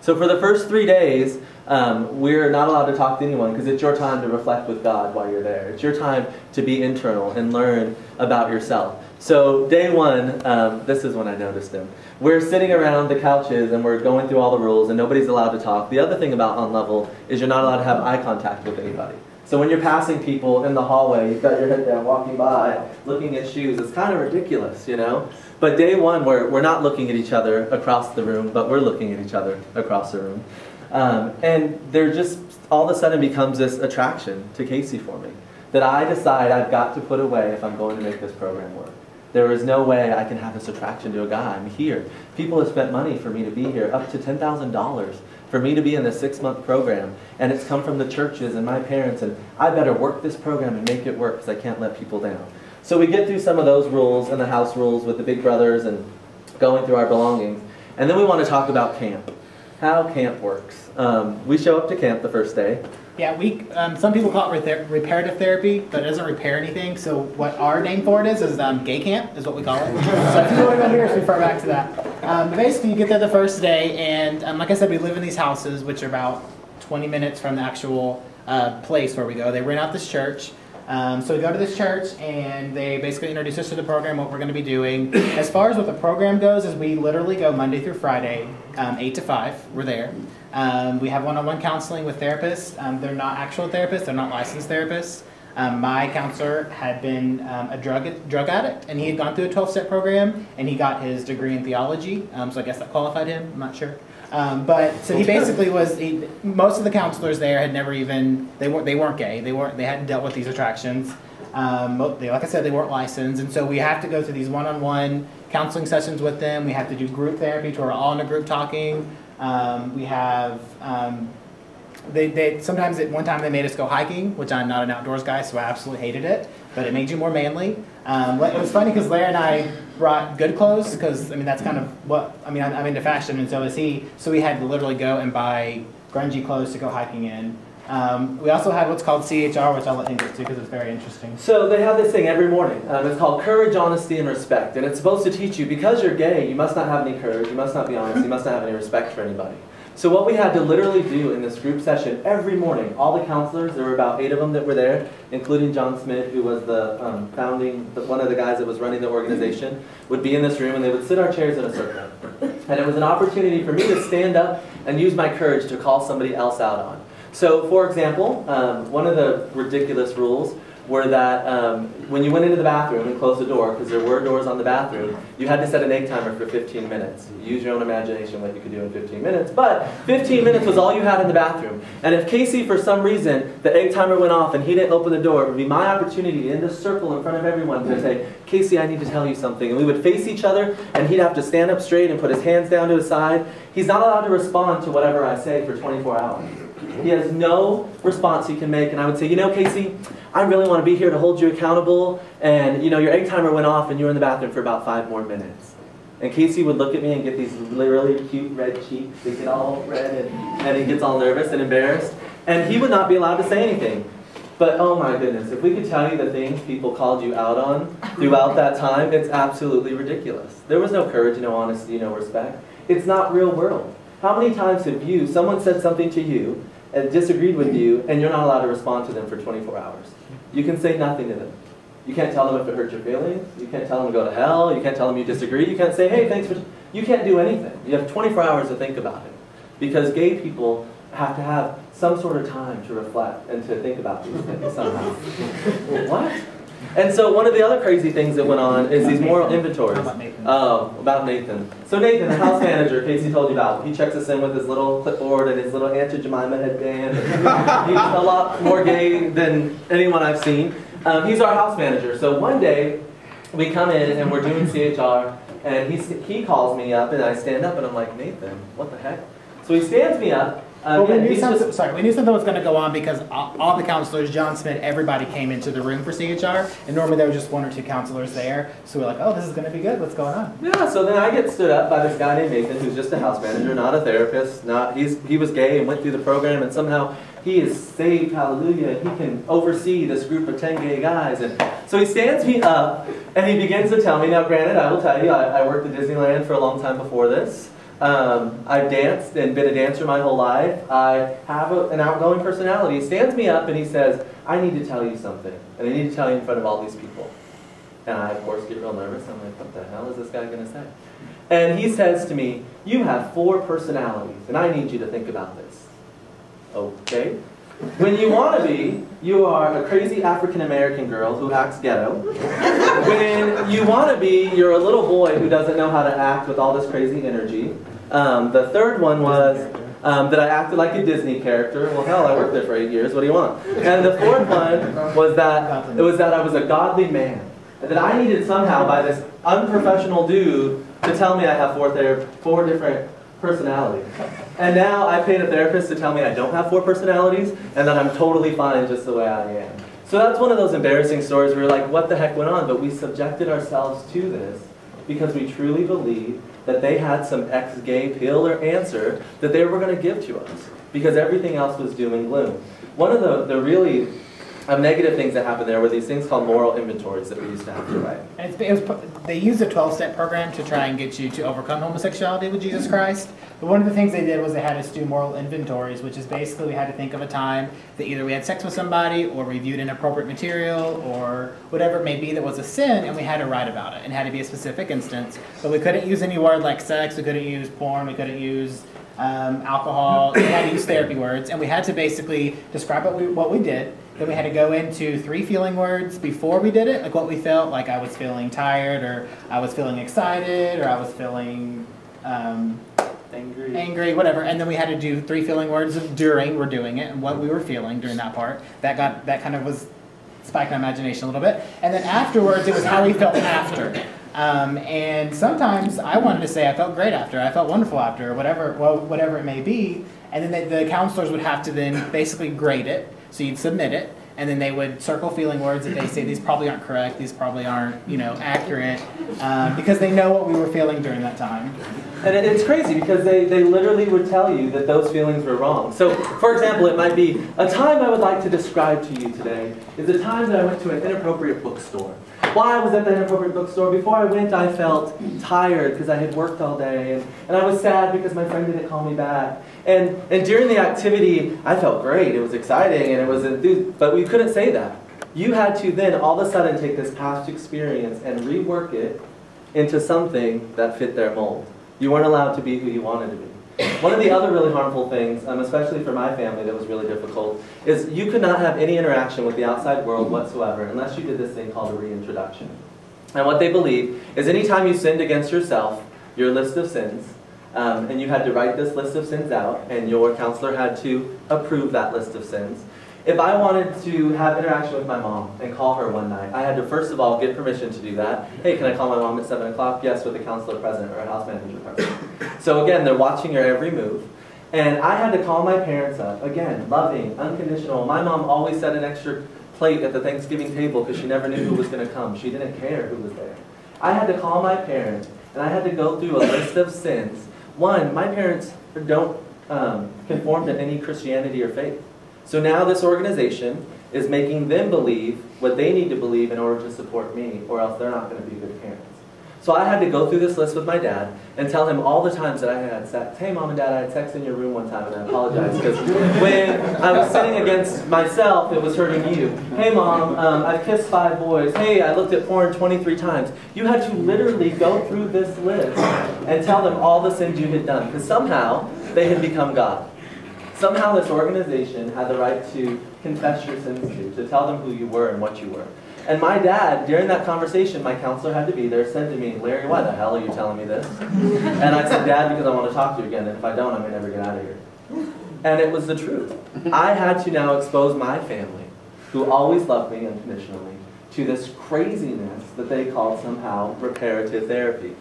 So for the first 3 days, we're not allowed to talk to anyone because it's your time to reflect with God while you're there. It's your time to be internal and learn about yourself. So day one, this is when I noticed him. We're sitting around the couches and we're going through all the rules and nobody's allowed to talk. The other thing about On Level is you're not allowed to have eye contact with anybody. So when you're passing people in the hallway, you've got your head down, walking by, looking at shoes. It's kind of ridiculous, you know? But day one, we're not looking at each other across the room, but we're looking at each other across the room. And there just all of a sudden becomes this attraction to Casey for me that I decide I've got to put away if I'm going to make this program work. There is no way I can have this attraction to a guy. I'm here. People have spent money for me to be here, up to $10,000 for me to be in this 6-month program. And it's come from the churches and my parents, and I better work this program and make it work because I can't let people down. So we get through some of those rules and the house rules with the big brothers and going through our belongings. And then we want to talk about camp, how camp works. We show up to camp the first day. Yeah, some people call it reparative therapy, but it doesn't repair anything. So what our name for it is gay camp, is what we call it. So if you want to go here, just refer back to that. But basically, you get there the first day, and like I said, we live in these houses, which are about 20 minutes from the actual place where we go. They rent out this church. So we go to this church, and they basically introduce us to the program, what we're going to be doing. As far as what the program goes, is we literally go Monday through Friday, 8 to 5. We're there. We have one-on-one counseling with therapists. They're not actual therapists. They're not licensed therapists. My counselor had been a drug addict, and he had gone through a 12-step program, and he got his degree in theology. So I guess that qualified him. I'm not sure. So he basically was. Most of the counselors there had never even. They weren't gay. They hadn't dealt with these attractions. Like I said, they weren't licensed, and so we have to go through these one-on-one counseling sessions with them. We have to do group therapy, where we're all in a group talking. We have. Sometimes at one time they made us go hiking, which I'm not an outdoors guy, so I absolutely hated it. But it made you more manly. It was funny because Larry and I brought good clothes because that's kind of what I'm into fashion, and so is he. So we had to literally go and buy grungy clothes to go hiking in. We also had what's called CHR, which I'll let him get to because it's very interesting. So they have this thing every morning. It's called Courage, Honesty, and Respect. And it's supposed to teach you, because you're gay, you must not have any courage, you must not be honest, you must not have any respect for anybody. So what we had to literally do in this group session every morning, all the counselors, there were about 8 of them that were there, including John Smith, who was the one of the guys that was running the organization, would be in this room, and they would sit our chairs in a circle. And it was an opportunity for me to stand up and use my courage to call somebody else out on. So, for example, one of the ridiculous rules were that when you went into the bathroom and closed the door, because there were doors on the bathroom, you had to set an egg timer for 15 minutes. Use your own imagination what you could do in 15 minutes, but 15 minutes was all you had in the bathroom. And if Casey, for some reason, the egg timer went off and he didn't open the door, it would be my opportunity in this circle in front of everyone to say, Casey, I need to tell you something. And we would face each other, and he'd have to stand up straight and put his hands down to his side. He's not allowed to respond to whatever I say for 24 hours. He has no response he can make, and I would say, you know, Casey, I really want to be here to hold you accountable, and you know, your egg timer went off and you were in the bathroom for about 5 more minutes. And Casey would look at me and get these really cute red cheeks. They get all red, and he gets all nervous and embarrassed, and he would not be allowed to say anything. But oh my goodness, if we could tell you the things people called you out on throughout that time, it's absolutely ridiculous. There was no courage, no honesty, no respect. It's not real world. How many times have someone said something to you and disagreed with you, and you're not allowed to respond to them for 24 hours? You can say nothing to them. You can't tell them if it hurt your feelings. You can't tell them to go to hell. You can't tell them you disagree. You can't say, hey, thanks for... You can't do anything. You have 24 hours to think about it. Because gay people have to have some sort of time to reflect and to think about these things somehow. What? And so one of the other crazy things that went on is these moral inventories. About Nathan. Oh, about Nathan. So Nathan, the house manager, Casey told you about, he checks us in with his little clipboard and his little Aunt Jemima headband. He's a lot more gay than anyone I've seen. He's our house manager. So one day, we come in and we're doing CHR, and he calls me up, and I stand up, and I'm like, Nathan, what the heck? So he stands me up. Well, we knew something was going to go on because all the counselors, John Smith, everybody came into the room for CHR, and normally there were just 1 or 2 counselors there. So we're like, oh, this is going to be good. What's going on? Yeah, so then I get stood up by this guy named Nathan, who's just a house manager, not a therapist. He was gay and went through the program, and somehow he is saved, hallelujah. He can oversee this group of 10 gay guys. And so he stands me up, and he begins to tell me, now granted, I will tell you, I worked at Disneyland for a long time before this. I've danced and been a dancer my whole life. I have an outgoing personality. He stands me up and he says, I need to tell you something. And I need to tell you in front of all these people. And I, of course, get real nervous. I'm like, what the hell is this guy going to say? And he says to me, you have 4 personalities, and I need you to think about this. Okay. When you want to be, you are a crazy African-American girl who acts ghetto. When you want to be, you're a little boy who doesn't know how to act with all this crazy energy. The third one was that I acted like a Disney character. Well, hell, I worked there for 8 years. What do you want? And the fourth one was that I was a godly man. And that I needed somehow, by this unprofessional dude, to tell me I have 4 different personalities. And now I paid a therapist to tell me I don't have 4 personalities and that I'm totally fine just the way I am. So that's one of those embarrassing stories where you're like, what the heck went on? But we subjected ourselves to this because we truly believed that they had some ex-gay pill or answer that they were going to give to us because everything else was doom and gloom. One of the really negative things that happened there were these things called moral inventories that we used to have to write. And they used a 12-step program to try and get you to overcome homosexuality with Jesus Christ. But one of the things they did was they had us do moral inventories, which is basically we had to think of a time that either we had sex with somebody or we viewed inappropriate material or whatever it may be that was a sin, and we had to write about it. And it had to be a specific instance. But we couldn't use any word like sex, we couldn't use porn, we couldn't use alcohol, we had to use therapy words, and we had to basically describe what we did. Then we had to go into 3 feeling words before we did it, like what we felt, like I was feeling tired, or I was feeling excited, or I was feeling angry, whatever. And then we had to do 3 feeling words of during we're doing it and what we were feeling during that part. That kind of was spiked my imagination a little bit. And then afterwards, it was how we felt after. And sometimes I wanted to say I felt great after, I felt wonderful after, or whatever it may be. And then the counselors would have to then basically grade it. So you'd submit it, and then they would circle feeling words that they say these probably aren't correct, these probably aren't, accurate, because they know what we were feeling during that time. And it's crazy because they literally would tell you that those feelings were wrong. So, for example, it might be, a time I would like to describe to you today is a time that I went to an inappropriate bookstore. Why I was at the inappropriate bookstore, before I went I felt tired because I had worked all day, and I was sad because my friend didn't call me back. And during the activity, I felt great, it was exciting, and it was enthused, but we couldn't say that. You had to then all of a sudden take this past experience and rework it into something that fit their mold. You weren't allowed to be who you wanted to be. One of the other really harmful things, especially for my family that was really difficult, is you could not have any interaction with the outside world whatsoever unless you did this thing called a reintroduction. And what they believe is anytime you sinned against yourself, your list of sins, and you had to write this list of sins out, and your counselor had to approve that list of sins. If I wanted to have interaction with my mom and call her one night, I had to first of all get permission to do that. Hey, can I call my mom at 7 o'clock? Yes, with a counselor present or a house manager present. So again, they're watching your every move. And I had to call my parents up. Again, loving, unconditional. My mom always set an extra plate at the Thanksgiving table because she never knew who was going to come. She didn't care who was there. I had to call my parents, and I had to go through a list of sins. One, my parents don't conform to any Christianity or faith. So now this organization is making them believe what they need to believe in order to support me, or else they're not going to be good parents. So I had to go through this list with my dad and tell him all the times that I had sex. Hey, Mom and Dad, I had sex in your room one time, and I apologize because when I was sinning against myself, it was hurting you. Hey, Mom, I've kissed 5 boys. Hey, I looked at porn 23 times. You had to literally go through this list and tell them all the sins you had done, because somehow they had become God. Somehow this organization had the right to confess your sins to tell them who you were and what you were. And my dad, during that conversation, my counselor had to be there, said to me, Larry, why the hell are you telling me this? And I said, Dad, because I want to talk to you again, and if I don't, I may never get out of here. And it was the truth. I had to now expose my family, who always loved me unconditionally, to this craziness that they called somehow reparative therapy.